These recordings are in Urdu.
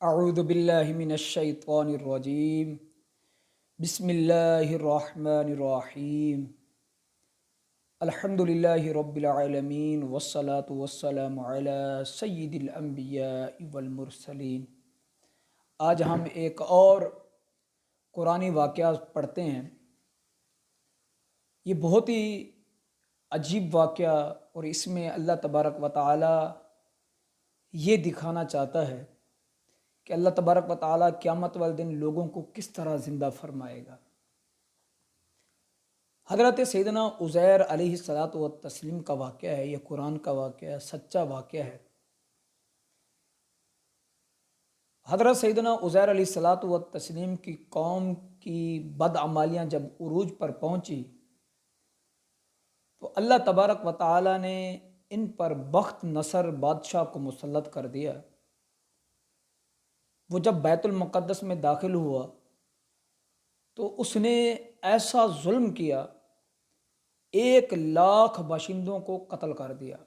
اعوذ باللہ من الشیطان الرجیم بسم اللہ الرحمن الرحیم الحمد للہ رب العالمین والصلاة والسلام علی سید الانبیاء والمرسلین۔ آج ہم ایک اور قرآنی واقعہ پڑھتے ہیں۔ یہ بہت ہی عجیب واقعہ، اور اس میں اللہ تبارک و تعالی یہ دکھانا چاہتا ہے کہ اللہ تبارک و تعالی قیامت والے دن لوگوں کو کس طرح زندہ فرمائے گا۔ حضرت سیدنا عزیر علیہ الصلاۃ والتسلیم کا واقعہ ہے، یہ قرآن کا واقعہ ہے، سچا واقعہ ہے۔ حضرت سیدنا عزیر علیہ الصلاۃ والتسلیم کی قوم کی بدعمالیاں جب عروج پر پہنچی تو اللہ تبارک و تعالی نے ان پر بخت نصر بادشاہ کو مسلط کر دیا۔ وہ جب بیت المقدس میں داخل ہوا تو اس نے ایسا ظلم کیا، 1,00,000 باشندوں کو قتل کر دیا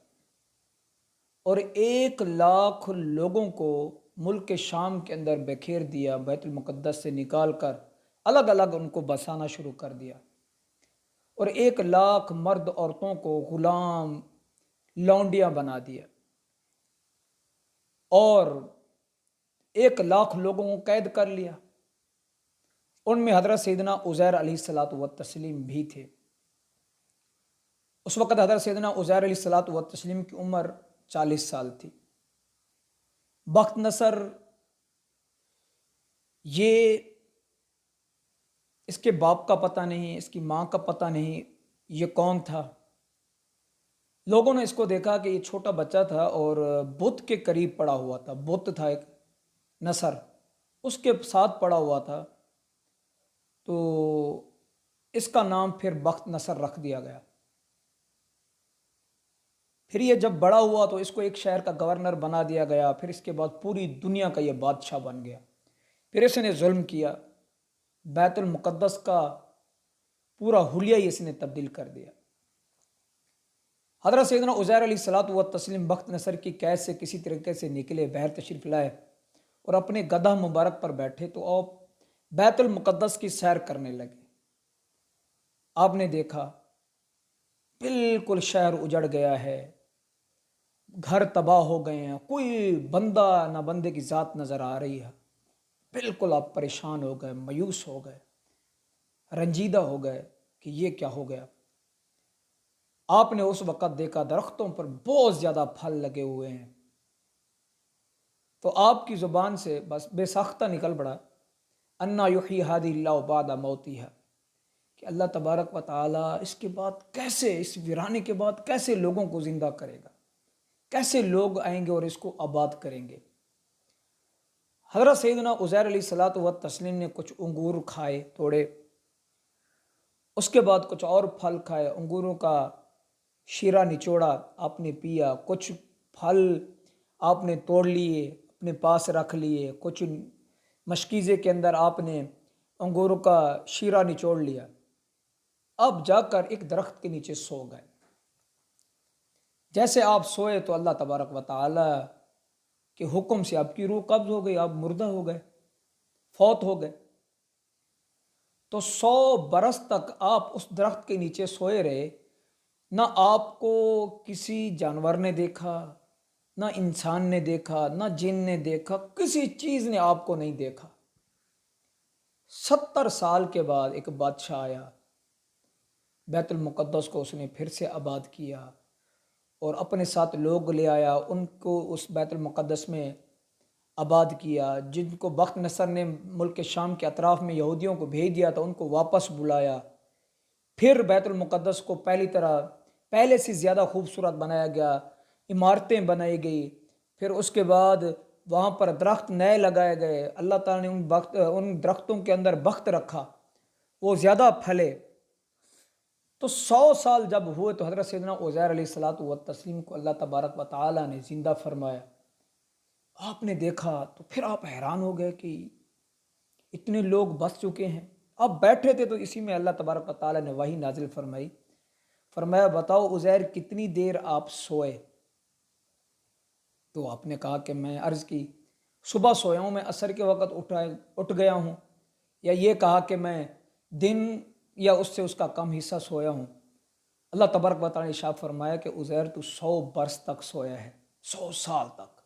اور 1,00,000 لوگوں کو ملک شام کے اندر بکھیر دیا، بیت المقدس سے نکال کر الگ الگ ان کو بسانا شروع کر دیا، اور 1,00,000 مرد عورتوں کو غلام لونڈیاں بنا دیا، اور 1,00,000 لوگوں کو قید کر لیا۔ ان میں حضرت سیدنا عزیر علیہ الصلاۃ والتسلیم بھی تھے۔ اس وقت حضرت سیدنا عزیر علیہ الصلاۃ والتسلیم کی عمر 40 سال تھی۔ بخت نصر یہ اس کے باپ کا پتہ نہیں، اس کی ماں کا پتہ نہیں، یہ کون تھا۔ لوگوں نے اس کو دیکھا کہ یہ چھوٹا بچہ تھا اور بت کے قریب پڑا ہوا تھا، بت تھا ایک نصر، اس کے ساتھ پڑا ہوا تھا، تو اس کا نام پھر بخت نصر رکھ دیا گیا۔ پھر یہ جب بڑا ہوا تو اس کو ایک شہر کا گورنر بنا دیا گیا، پھر اس کے بعد پوری دنیا کا یہ بادشاہ بن گیا۔ پھر اس نے ظلم کیا، بیت المقدس کا پورا حلیہ ہی اس نے تبدیل کر دیا۔ حضرت سیدنا عزیر علیہ الصلاۃ والتسلیم بخت نصر کی قید سے کسی طریقے سے نکلے، بحر تشریف لائے اور اپنے گدھا مبارک پر بیٹھے تو آپ بیت المقدس کی سیر کرنے لگے۔ آپ نے دیکھا بالکل شہر اجڑ گیا ہے، گھر تباہ ہو گئے ہیں، کوئی بندہ نہ بندے کی ذات نظر آ رہی ہے۔ بالکل آپ پریشان ہو گئے، مایوس ہو گئے، رنجیدہ ہو گئے کہ یہ کیا ہو گیا۔ آپ نے اس وقت دیکھا درختوں پر بہت زیادہ پھل لگے ہوئے ہیں، تو آپ کی زبان سے بس بے ساختہ نکل پڑا، انا یحیی ہذہ اللہ بعد موتہا، کہ اللہ تبارک و تعالی اس کے بعد کیسے، اس ویرانے کے بعد کیسے لوگوں کو زندہ کرے گا، کیسے لوگ آئیں گے اور اس کو آباد کریں گے۔ حضرت سیدنا عزیر علیہ الصلاۃ والتسلیم نے کچھ انگور کھائے، توڑے، اس کے بعد کچھ اور پھل کھائے، انگوروں کا شیرہ نچوڑا، آپ نے پیا، کچھ پھل آپ نے توڑ لیے، اپنے پاس رکھ لیے، کچھ مشکیزے کے اندر آپ نے انگوروں کا شیرہ نچوڑ لیا۔ اب جا کر ایک درخت کے نیچے سو گئے۔ جیسے آپ سوئے تو اللہ تبارک و تعالی کے حکم سے آپ کی روح قبض ہو گئی، آپ مردہ ہو گئے، فوت ہو گئے۔ تو 100 برس تک آپ اس درخت کے نیچے سوئے رہے، نہ آپ کو کسی جانور نے دیکھا، نہ انسان نے دیکھا، نہ جن نے دیکھا، کسی چیز نے آپ کو نہیں دیکھا۔ 70 سال کے بعد ایک بادشاہ آیا، بیت المقدس کو اس نے پھر سے آباد کیا اور اپنے ساتھ لوگ لے آیا، ان کو اس بیت المقدس میں آباد کیا۔ جن کو بخت نصر نے ملک شام کے اطراف میں یہودیوں کو بھیج دیا تھا، ان کو واپس بلایا، پھر بیت المقدس کو پہلے سے زیادہ خوبصورت بنایا گیا، عمارتیں بنائی گئی، پھر اس کے بعد وہاں پر درخت نئے لگائے گئے۔ اللہ تعالیٰ نے ان درختوں کے اندر بخت رکھا، وہ زیادہ پھلے۔ تو 100 سال جب ہوئے تو حضرت سیدنا عزیر علیہ الصلاۃ والتسلیم کو اللہ تبارک و تعالیٰ نے زندہ فرمایا۔ آپ نے دیکھا تو پھر آپ حیران ہو گئے کہ اتنے لوگ بس چکے ہیں۔ آپ بیٹھے تھے تو اسی میں اللہ تبارک و تعالیٰ نے وحی نازل فرمائی، فرمایا بتاؤ عزیر کتنی دیر آپ سوئے؟ تو آپ نے کہا کہ میں عرض کی صبح سویا ہوں، میں عصر کے وقت اٹھ گیا ہوں، یا یہ کہا کہ میں دن یا اس کا کم حصہ سویا ہوں۔ اللہ تبارک و تعالیٰ نے ارشاد فرمایا کہ عزیر تو 100 برس تک سویا ہے، 100 سال تک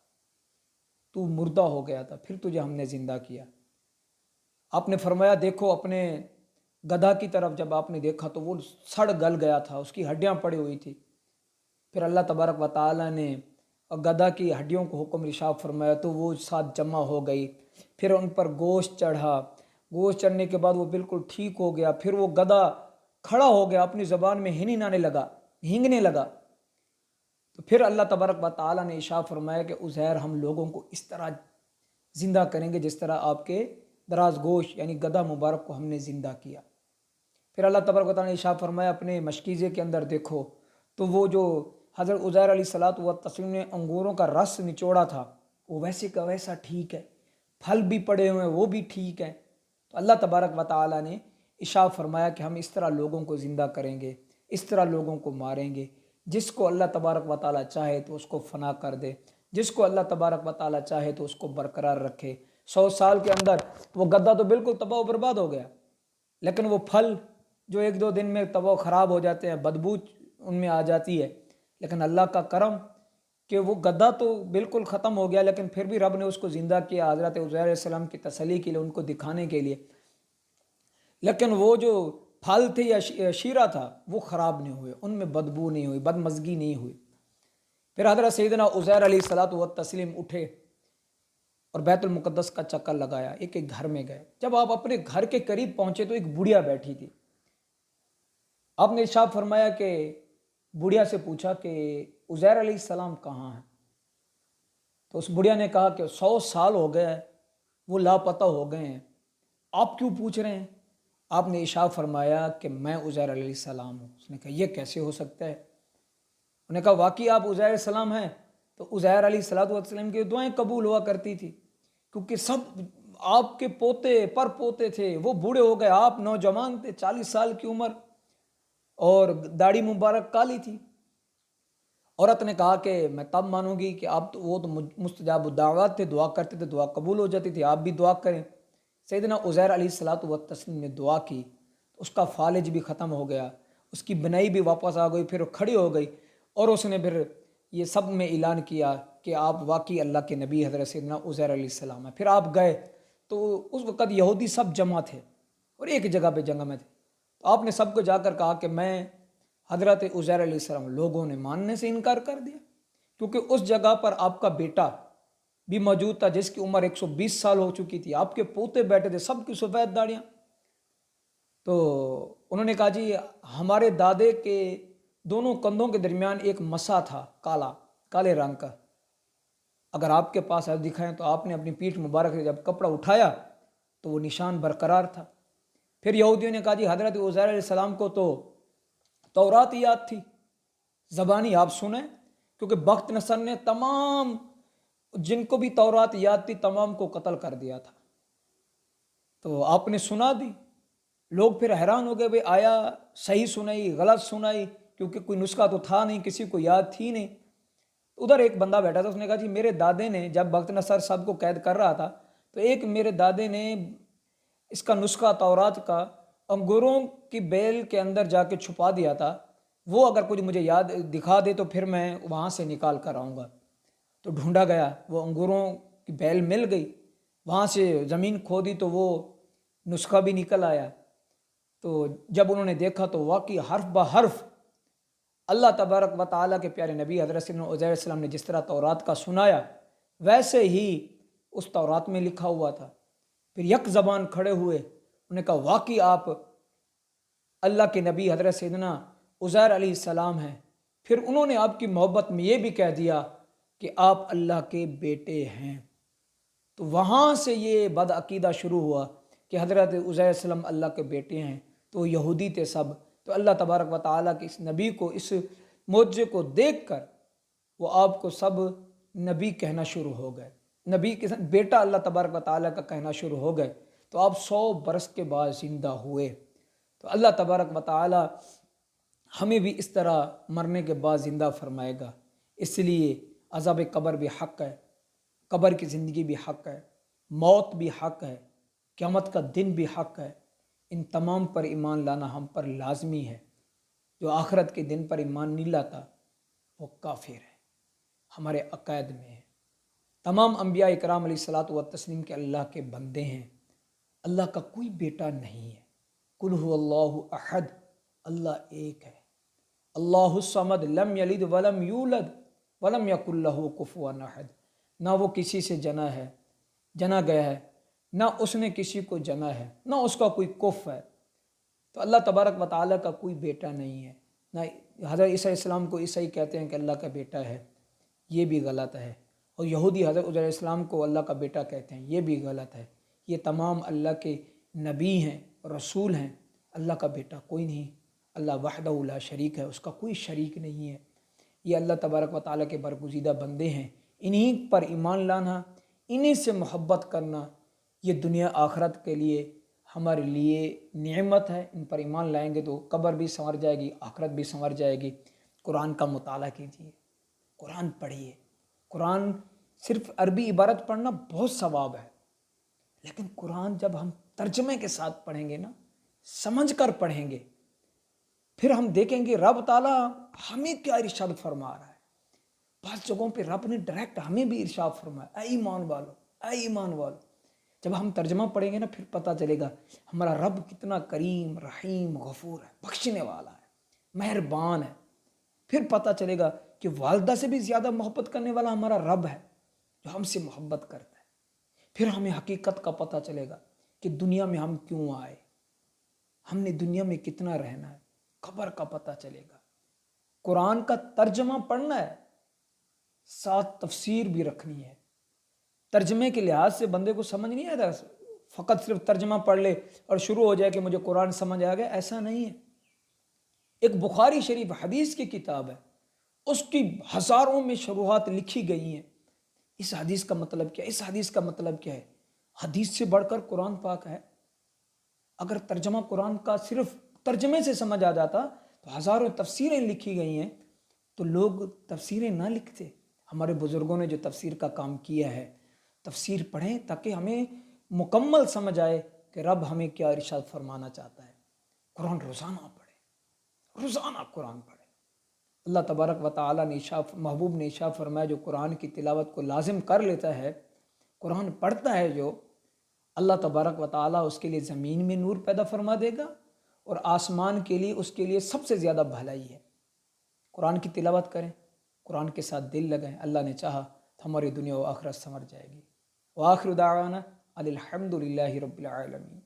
تو مردہ ہو گیا تھا، پھر تجھے ہم نے زندہ کیا۔ آپ نے فرمایا دیکھو اپنے گدھا کی طرف، جب آپ نے دیکھا تو وہ سڑ گل گیا تھا، اس کی ہڈیاں پڑی ہوئی تھی۔ پھر اللہ تبارک و تعالیٰ نے گدھا کی ہڈیوں کو حکم ارشاد فرمایا تو وہ ساتھ جمع ہو گئی، پھر ان پر گوشت چڑھا، گوشت چڑھنے کے بعد وہ بالکل ٹھیک ہو گیا، پھر وہ گدھا کھڑا ہو گیا، اپنی زبان میں ہینگنے لگا۔ تو پھر اللہ تبارک و تعالیٰ نے ارشاد فرمایا کہ عزیر ہم لوگوں کو اس طرح زندہ کریں گے جس طرح آپ کے دراز گوش یعنی گدھا مبارک کو ہم نے زندہ کیا۔ پھر اللہ تبارک و تعالیٰ نے ارشاد فرمایا اپنے مشکیزے کے اندر دیکھو تو وہ جو حضرت عزیر علیہ الصلوۃ والتسلیم نے انگوروں کا رس نچوڑا تھا وہ ویسے کا ویسا ٹھیک ہے، پھل بھی پڑے ہوئے ہیں وہ بھی ٹھیک ہے۔ تو اللہ تبارک و تعالیٰ نے ارشاد فرمایا کہ ہم اس طرح لوگوں کو زندہ کریں گے، اس طرح لوگوں کو ماریں گے، جس کو اللہ تبارک و تعالیٰ چاہے تو اس کو فنا کر دے، جس کو اللہ تبارک و تعالیٰ چاہے تو اس کو برقرار رکھے۔ 100 سال کے اندر وہ گدھا تو بالکل تباہ و برباد ہو گیا، لیکن وہ پھل جو 1-2 دن میں تباہ خراب ہو جاتے ہیں، بدبو ان میں آ جاتی ہے، لیکن اللہ کا کرم کہ وہ گدھا تو بالکل ختم ہو گیا، لیکن پھر بھی رب نے اس کو زندہ کیا حضرت عزیر علیہ السلام کی تسلی کے لیے، ان کو دکھانے کے لیے۔ لیکن وہ جو پھل تھے یا شیرہ تھا وہ خراب نہیں ہوئے، ان میں بدبو نہیں ہوئی، بدمزگی نہیں ہوئی۔ پھر حضرت سیدنا عزیر علیہ الصلوۃ والتسلیم اٹھے اور بیت المقدس کا چکر لگایا، ایک ایک گھر میں گئے۔ جب آپ اپنے گھر کے قریب پہنچے تو ایک بڑھیا بیٹھی تھی۔ آپ نے ارشاد فرمایا کہ بڑھیا سے پوچھا کہ عزیر علیہ السلام کہاں ہیں؟ تو اس بڑھیا نے کہا کہ 100 سال ہو گئے وہ لاپتہ ہو گئے ہیں، آپ کیوں پوچھ رہے ہیں؟ آپ نے ارشاد فرمایا کہ میں عزیر علیہ السلام ہوں۔ اس نے کہا یہ کیسے ہو سکتا ہے؟ انہوں نے کہا واقعی آپ عزیر علیہ السلام ہیں؟ تو عزیر علیہ السلام کی دعائیں قبول ہوا کرتی تھی، کیونکہ سب آپ کے پوتے پر پوتے تھے، وہ بوڑھے ہو گئے، آپ نوجوان تھے، 40 سال کی عمر، اور داڑھی مبارک کالی تھی۔ عورت نے کہا کہ میں تب مانوں گی کہ آپ وہ تو مستجاب الدعوات تھے، دعا کرتے تھے، دعا قبول ہو جاتی تھی، آپ بھی دعا کریں۔ سیدنا عزیر علیہ الصلوۃ والتسلیم نے دعا کی، اس کا فالج بھی ختم ہو گیا، اس کی بنائی بھی واپس آ گئی، پھر وہ کھڑی ہو گئی، اور اس نے پھر یہ سب میں اعلان کیا کہ آپ واقعی اللہ کے نبی حضرت سیدنا عزیر علیہ السلام ہیں۔ پھر آپ گئے تو اس وقت یہودی سب جمع تھے اور ایک جگہ پہ جنگ میں تھے، تو آپ نے سب کو جا کر کہا کہ میں حضرت عزیر علیہ السلام۔ لوگوں نے ماننے سے انکار کر دیا، کیونکہ اس جگہ پر آپ کا بیٹا بھی موجود تھا جس کی عمر 120 سال ہو چکی تھی، آپ کے پوتے بیٹھے تھے، سب کی سفید داڑیاں۔ تو انہوں نے کہا جی ہمارے دادے کے دونوں کندھوں کے درمیان ایک مسا تھا، کالے رنگ کا، اگر آپ کے پاس دکھائیں تو آپ نے اپنی پیٹھ مبارک سے جب کپڑا اٹھایا تو وہ نشان برقرار تھا۔ پھر یہودیوں نے کہا جی حضرت عزیر علیہ السلام کو تو تورات یاد تھی، زبانی آپ سنیں، کیونکہ بخت نصر نے تمام جن کو بھی تورات یاد تھی تمام کو قتل کر دیا تھا، تو آپ نے سنا دی۔ لوگ پھر حیران ہو گئے، بھئی آیا صحیح سنائی غلط سنائی، کیونکہ کوئی نسخہ تو تھا نہیں، کسی کو یاد تھی نہیں۔ ادھر ایک بندہ بیٹھا تھا، اس نے کہا جی میرے دادے نے جب بخت نصر صاحب کو قید کر رہا تھا تو ایک میرے دادے نے اس کا نسخہ تورات کا انگوروں کی بیل کے اندر جا کے چھپا دیا تھا، وہ اگر کچھ مجھے یاد دکھا دے تو پھر میں وہاں سے نکال کر آؤں گا۔ تو ڈھونڈا گیا، وہ انگوروں کی بیل مل گئی، وہاں سے زمین کھودی تو وہ نسخہ بھی نکل آیا۔ تو جب انہوں نے دیکھا تو واقعی حرف بہ حرف اللہ تبارک و تعالیٰ کے پیارے نبی حضرت سیدنا عزیر علیہ السلام نے جس طرح تورات کا سنایا ویسے ہی اس تورات میں لکھا ہوا تھا۔ پھر یک زبان کھڑے ہوئے، انہوں نے کہا واقعی آپ اللہ کے نبی حضرت سیدنا عزیر علیہ السلام ہیں۔ پھر انہوں نے آپ کی محبت میں یہ بھی کہہ دیا کہ آپ اللہ کے بیٹے ہیں۔ تو وہاں سے یہ بد عقیدہ شروع ہوا کہ حضرت عزیر علیہ السلام اللہ کے بیٹے ہیں، تو یہودی تھے سب۔ تو اللہ تبارک و تعالیٰ کے اس نبی کو، اس معجزے کو دیکھ کر وہ آپ کو سب نبی کہنا شروع ہو گئے، نبی کے بیٹا اللہ تبارک و تعالیٰ کا کہنا شروع ہو گئے۔ تو آپ 100 برس کے بعد زندہ ہوئے۔ تو اللہ تبارک و تعالیٰ ہمیں بھی اس طرح مرنے کے بعد زندہ فرمائے گا، اس لیے عذاب قبر بھی حق ہے۔ قبر کی زندگی بھی حق ہے، موت بھی حق ہے، قیامت کا دن بھی حق ہے۔ ان تمام پر ایمان لانا ہم پر لازمی ہے۔ جو آخرت کے دن پر ایمان نہیں لاتا وہ کافر ہے، ہمارے عقائد میں ہے۔ تمام انبیاء اکرام علیہ الصلاۃ والتسلیم کے اللہ کے بندے ہیں، اللہ کا کوئی بیٹا نہیں ہے۔ قل هو اللہ احد، اللہ ایک ہے، اللہ الصمد، لم یلد ولم یولد ولم یکن لہ کفوا احد۔ نہ وہ کسی سے جنا گیا ہے، نہ اس نے کسی کو جنا ہے، نہ اس کا کوئی کف ہے۔ تو اللہ تبارک و تعالیٰ کا کوئی بیٹا نہیں ہے۔ نہ حضرت عیسیٰ علیہ السلام کو عیسائی کہتے ہیں کہ اللہ کا بیٹا ہے، یہ بھی غلط ہے۔ اور یہودی حضرت عزیر علیہ السلام کو اللہ کا بیٹا کہتے ہیں، یہ بھی غلط ہے۔ یہ تمام اللہ کے نبی ہیں، رسول ہیں، اللہ کا بیٹا کوئی نہیں۔ اللہ وحدہ لا شریک ہے، اس کا کوئی شریک نہیں ہے۔ یہ اللہ تبارک و تعالیٰ کے برگزیدہ بندے ہیں، انہی پر ایمان لانا، انہی سے محبت کرنا، یہ دنیا آخرت کے لیے ہمارے لیے نعمت ہے۔ ان پر ایمان لائیں گے تو قبر بھی سنور جائے گی، آخرت بھی سنور جائے گی۔ قرآن کا مطالعہ کیجیے، قرآن پڑھیے۔ قرآن صرف عربی عبارت پڑھنا بہت ثواب ہے، لیکن قرآن جب ہم ترجمے کے ساتھ پڑھیں گے نا، سمجھ کر پڑھیں گے، پھر ہم دیکھیں گے رب تعالیٰ ہمیں کیا ارشاد فرما رہا ہے۔ بعض جگہوں پہ رب نے ڈائریکٹ ہمیں بھی ارشاد فرمایا، اے ایمان والو، اے ایمان والو۔ جب ہم ترجمہ پڑھیں گے نا، پھر پتہ چلے گا ہمارا رب کتنا کریم، رحیم، غفور ہے، بخشنے والا ہے، مہربان ہے۔ پھر پتہ چلے گا کہ والدہ سے بھی زیادہ محبت کرنے والا ہمارا رب ہے، جو ہم سے محبت کرتا ہے۔ پھر ہمیں حقیقت کا پتہ چلے گا کہ دنیا میں ہم کیوں آئے، ہم نے دنیا میں کتنا رہنا ہے، خبر کا پتہ چلے گا۔ قرآن کا ترجمہ پڑھنا ہے، ساتھ تفسیر بھی رکھنی ہے۔ ترجمے کے لحاظ سے بندے کو سمجھ نہیں آتا، فقط صرف ترجمہ پڑھ لے اور شروع ہو جائے کہ مجھے قرآن سمجھ آ گیا، ایسا نہیں ہے۔ ایک بخاری شریف حدیث کی کتاب ہے، اس کی ہزاروں میں شروحات لکھی گئی ہیں۔ اس حدیث کا مطلب کیا ہے، اس حدیث کا مطلب کیا ہے؟ حدیث سے بڑھ کر قرآن پاک ہے۔ اگر ترجمہ قرآن کا صرف ترجمے سے سمجھ آ جاتا تو ہزاروں تفسیریں لکھی گئی ہیں، تو لوگ تفسیریں نہ لکھتے۔ ہمارے بزرگوں نے جو تفسیر کا کام کیا ہے، تفسیر پڑھیں تاکہ ہمیں مکمل سمجھ آئے کہ رب ہمیں کیا ارشاد فرمانا چاہتا ہے۔ قرآن روزانہ پڑھیں، روزانہ قرآن پڑھیں۔ اللہ تبارک و تعالیٰ نے محبوب نے ارشاد فرمایا، جو قرآن کی تلاوت کو لازم کر لیتا ہے، قرآن پڑھتا ہے جو، اللہ تبارک و تعالیٰ اس کے لیے زمین میں نور پیدا فرما دے گا، اور آسمان کے لیے اس کے لیے سب سے زیادہ بھلائی ہے۔ قرآن کی تلاوت کریں، قرآن کے ساتھ دل لگائیں، اللہ نے چاہا تو ہماری دنیا و آخرت سنور جائے گی۔ وآخر دعوانا الحمد للہ رب العالمین۔